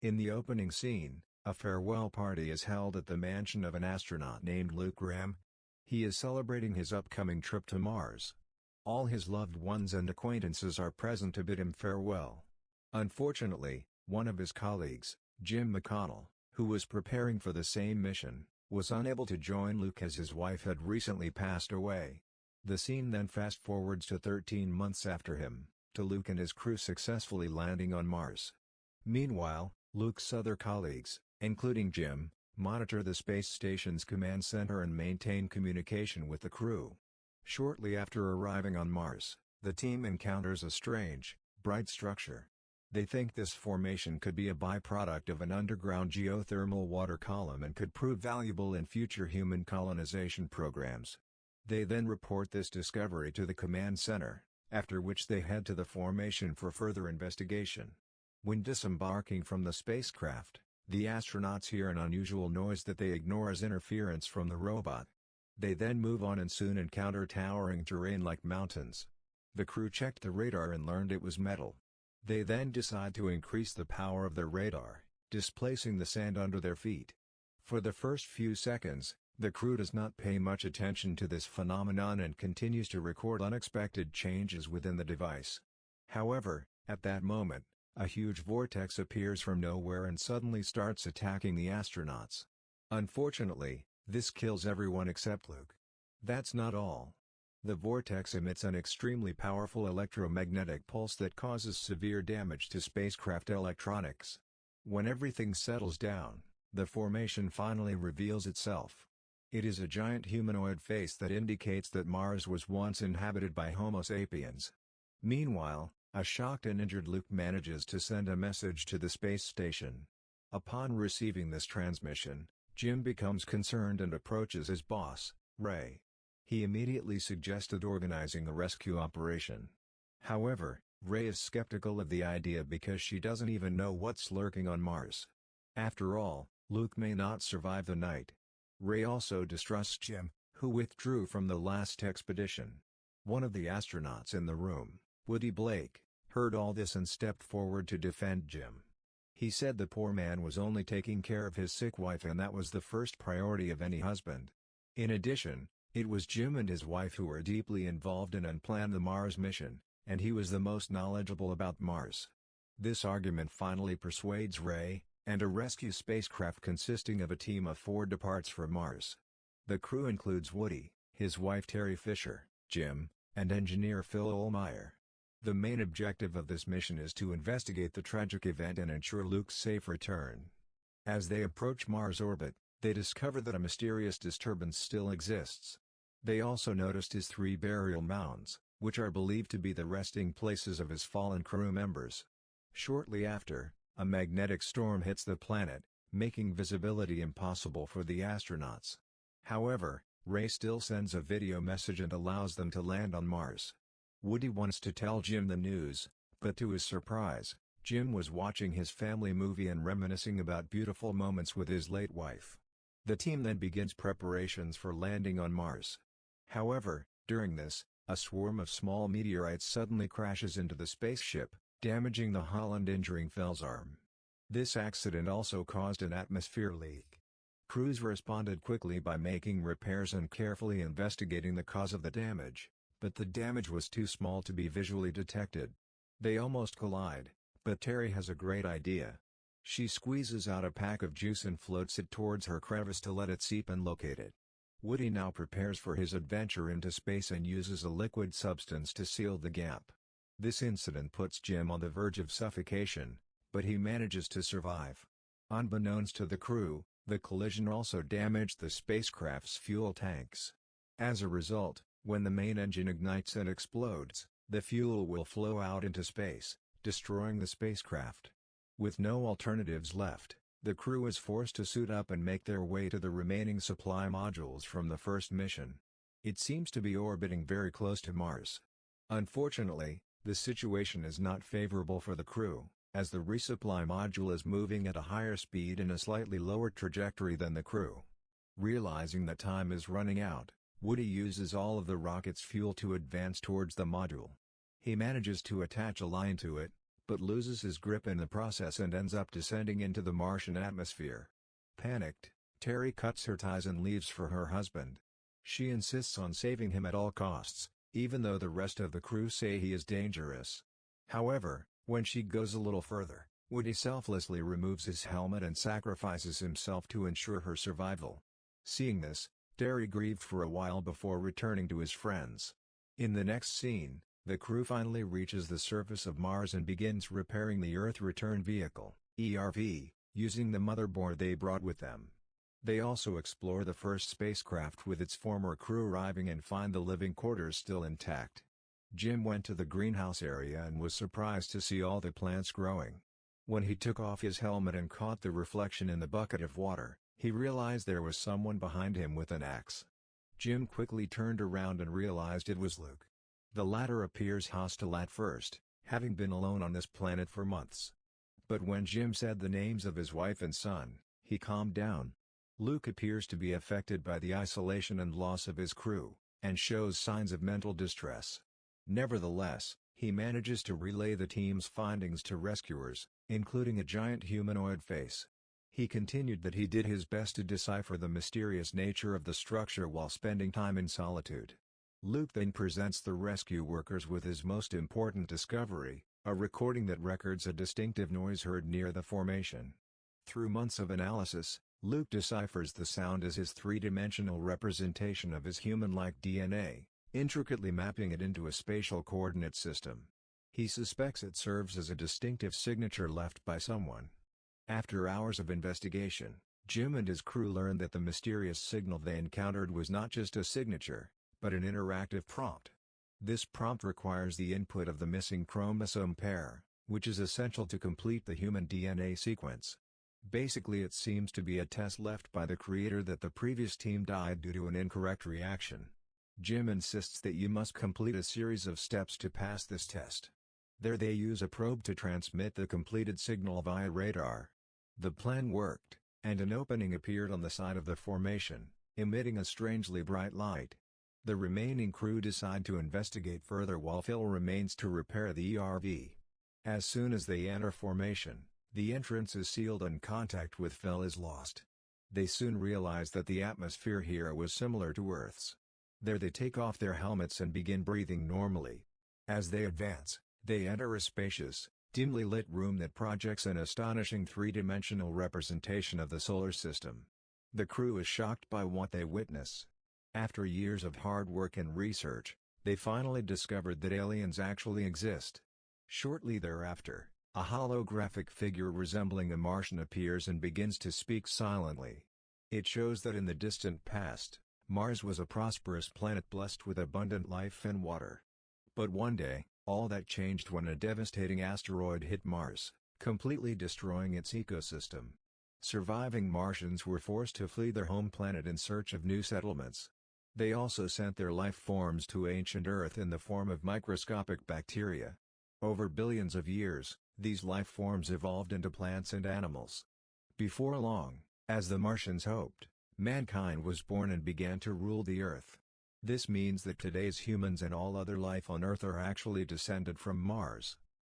In the opening scene, a farewell party is held at the mansion of an astronaut named Luke Graham. He is celebrating his upcoming trip to Mars. All his loved ones and acquaintances are present to bid him farewell. Unfortunately, one of his colleagues, Jim McConnell, who was preparing for the same mission, was unable to join Luke as his wife had recently passed away. The scene then fast-forwards to 13 months after him, to Luke and his crew successfully landing on Mars. Meanwhile, Luke's other colleagues, including Jim, monitor the space station's command center and maintain communication with the crew. Shortly after arriving on Mars, the team encounters a strange, bright structure. They think this formation could be a byproduct of an underground geothermal water column and could prove valuable in future human colonization programs. They then report this discovery to the command center, after which they head to the formation for further investigation. When disembarking from the spacecraft, the astronauts hear an unusual noise that they ignore as interference from the robot. They then move on and soon encounter towering terrain like mountains. The crew checked the radar and learned it was metal. They then decide to increase the power of their radar, displacing the sand under their feet. For the first few seconds, the crew does not pay much attention to this phenomenon and continues to record unexpected changes within the device. However, at that moment, a huge vortex appears from nowhere and suddenly starts attacking the astronauts. Unfortunately, this kills everyone except Luke. That's not all. The vortex emits an extremely powerful electromagnetic pulse that causes severe damage to spacecraft electronics. When everything settles down, the formation finally reveals itself. It is a giant humanoid face that indicates that Mars was once inhabited by Homo sapiens. Meanwhile, a shocked and injured Luke manages to send a message to the space station. Upon receiving this transmission, Jim becomes concerned and approaches his boss, Ray. He immediately suggested organizing a rescue operation. However, Ray is skeptical of the idea because she doesn't even know what's lurking on Mars. After all, Luke may not survive the night. Ray also distrusts Jim, who withdrew from the last expedition. One of the astronauts in the room, Woody Blake, heard all this and stepped forward to defend Jim. He said the poor man was only taking care of his sick wife and that was the first priority of any husband. In addition, it was Jim and his wife who were deeply involved in and planned the Mars mission, and he was the most knowledgeable about Mars. This argument finally persuades Ray, and a rescue spacecraft consisting of a team of 4 departs for Mars. The crew includes Woody, his wife Terry Fisher, Jim, and engineer Phil Ohlmeyer. The main objective of this mission is to investigate the tragic event and ensure Luke's safe return. As they approach Mars orbit, they discover that a mysterious disturbance still exists. They also noticed his 3 burial mounds, which are believed to be the resting places of his fallen crew members. Shortly after, a magnetic storm hits the planet, making visibility impossible for the astronauts. However, Ray still sends a video message and allows them to land on Mars. Woody wants to tell Jim the news, but to his surprise, Jim was watching his family movie and reminiscing about beautiful moments with his late wife. The team then begins preparations for landing on Mars. However, during this, a swarm of small meteorites suddenly crashes into the spaceship, damaging the hull and injuring Phil's arm. This accident also caused an atmosphere leak. Crews responded quickly by making repairs and carefully investigating the cause of the damage, but the damage was too small to be visually detected. They almost collide, but Terry has a great idea. She squeezes out a pack of juice and floats it towards her crevice to let it seep and locate it. Woody now prepares for his adventure into space and uses a liquid substance to seal the gap. This incident puts Jim on the verge of suffocation, but he manages to survive. Unbeknownst to the crew, the collision also damaged the spacecraft's fuel tanks. As a result, when the main engine ignites and explodes, the fuel will flow out into space, destroying the spacecraft. With no alternatives left, the crew is forced to suit up and make their way to the remaining supply modules from the first mission. It seems to be orbiting very close to Mars. Unfortunately, the situation is not favorable for the crew, as the resupply module is moving at a higher speed and a slightly lower trajectory than the crew. Realizing that time is running out, Woody uses all of the rocket's fuel to advance towards the module. He manages to attach a line to it, but loses his grip in the process and ends up descending into the Martian atmosphere. Panicked, Terry cuts her ties and leaves for her husband. She insists on saving him at all costs, even though the rest of the crew say he is dangerous. However, when she goes a little further, Woody selflessly removes his helmet and sacrifices himself to ensure her survival. Seeing this, Terry grieved for a while before returning to his friends. In the next scene, the crew finally reaches the surface of Mars and begins repairing the Earth Return Vehicle, ERV, using the motherboard they brought with them. They also explore the first spacecraft with its former crew arriving and find the living quarters still intact. Jim went to the greenhouse area and was surprised to see all the plants growing. When he took off his helmet and caught the reflection in the bucket of water, he realized there was someone behind him with an axe. Jim quickly turned around and realized it was Luke. The latter appears hostile at first, having been alone on this planet for months. But when Jim said the names of his wife and son, he calmed down. Luke appears to be affected by the isolation and loss of his crew, and shows signs of mental distress. Nevertheless, he manages to relay the team's findings to rescuers, including a giant humanoid face. He continued that he did his best to decipher the mysterious nature of the structure while spending time in solitude. Luke then presents the rescue workers with his most important discovery, a recording that records a distinctive noise heard near the formation. Through months of analysis, Luke deciphers the sound as his three-dimensional representation of his human-like DNA, intricately mapping it into a spatial coordinate system. He suspects it serves as a distinctive signature left by someone. After hours of investigation, Jim and his crew learned that the mysterious signal they encountered was not just a signature, but an interactive prompt. This prompt requires the input of the missing chromosome pair, which is essential to complete the human DNA sequence. Basically, it seems to be a test left by the creator that the previous team died due to an incorrect reaction. Jim insists that you must complete a series of steps to pass this test. There they use a probe to transmit the completed signal via radar. The plan worked, and an opening appeared on the side of the formation, emitting a strangely bright light. The remaining crew decide to investigate further while Phil remains to repair the ERV. As soon as they enter formation, the entrance is sealed and contact with Phil is lost. They soon realize that the atmosphere here was similar to Earth's. There they take off their helmets and begin breathing normally. As they advance, they enter a spacious, dimly lit room that projects an astonishing three-dimensional representation of the solar system. The crew is shocked by what they witness. After years of hard work and research, they finally discovered that aliens actually exist. Shortly thereafter, a holographic figure resembling a Martian appears and begins to speak silently. It shows that in the distant past, Mars was a prosperous planet blessed with abundant life and water. But one day, all that changed when a devastating asteroid hit Mars, completely destroying its ecosystem. Surviving Martians were forced to flee their home planet in search of new settlements. They also sent their life forms to ancient Earth in the form of microscopic bacteria. Over billions of years, these life forms evolved into plants and animals. Before long, as the Martians hoped, mankind was born and began to rule the Earth. This means that today's humans and all other life on Earth are actually descended from Mars.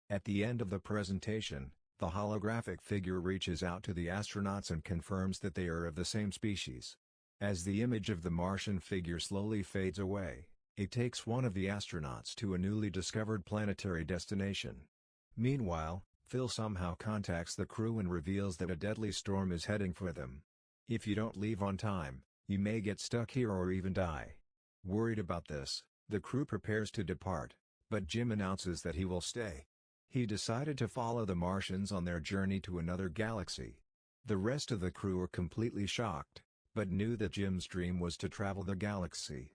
At the end of the presentation, the holographic figure reaches out to the astronauts and confirms that they are of the same species. As the image of the Martian figure slowly fades away, it takes one of the astronauts to a newly discovered planetary destination. Meanwhile, Phil somehow contacts the crew and reveals that a deadly storm is heading for them. If you don't leave on time, you may get stuck here or even die. Worried about this, the crew prepares to depart, but Jim announces that he will stay. He decided to follow the Martians on their journey to another galaxy. The rest of the crew are completely shocked, but knew that Jim's dream was to travel the galaxy.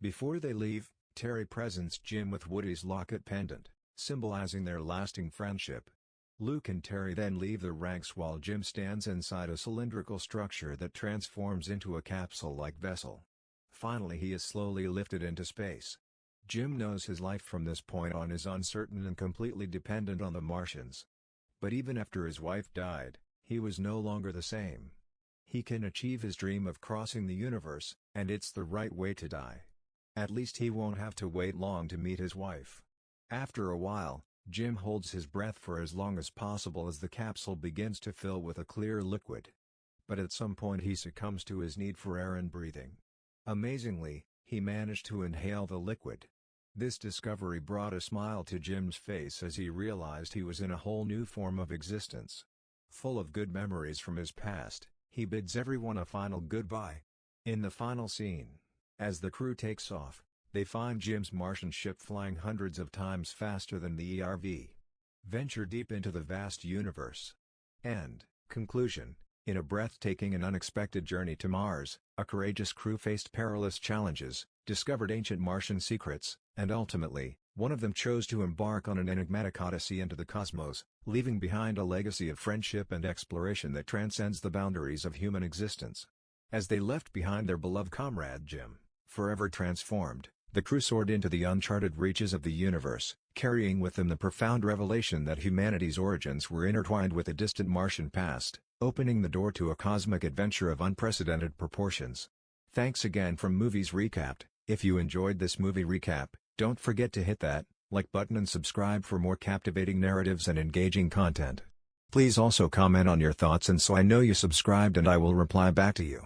Before they leave, Terry presents Jim with Woody's locket pendant, symbolizing their lasting friendship. Luke and Terry then leave the ranks while Jim stands inside a cylindrical structure that transforms into a capsule-like vessel. Finally he is slowly lifted into space. Jim knows his life from this point on is uncertain and completely dependent on the Martians. But even after his wife died, he was no longer the same. He can achieve his dream of crossing the universe, and it's the right way to die. At least he won't have to wait long to meet his wife. After a while, Jim holds his breath for as long as possible as the capsule begins to fill with a clear liquid. But at some point he succumbs to his need for air and breathing. Amazingly, he managed to inhale the liquid. This discovery brought a smile to Jim's face as he realized he was in a whole new form of existence. Full of good memories from his past, he bids everyone a final goodbye. In the final scene, as the crew takes off, they find Jim's Martian ship flying hundreds of times faster than the ERV. Venture deep into the vast universe. End. Conclusion. In a breathtaking and unexpected journey to Mars, a courageous crew faced perilous challenges, discovered ancient Martian secrets, and ultimately, one of them chose to embark on an enigmatic odyssey into the cosmos, leaving behind a legacy of friendship and exploration that transcends the boundaries of human existence. As they left behind their beloved comrade Jim, forever transformed, the crew soared into the uncharted reaches of the universe, carrying with them the profound revelation that humanity's origins were intertwined with a distant Martian past, opening the door to a cosmic adventure of unprecedented proportions. Thanks again from Movies Recapped. If you enjoyed this movie recap, don't forget to hit that like button and subscribe for more captivating narratives and engaging content. Please also comment on your thoughts and so I know you subscribed and I will reply back to you.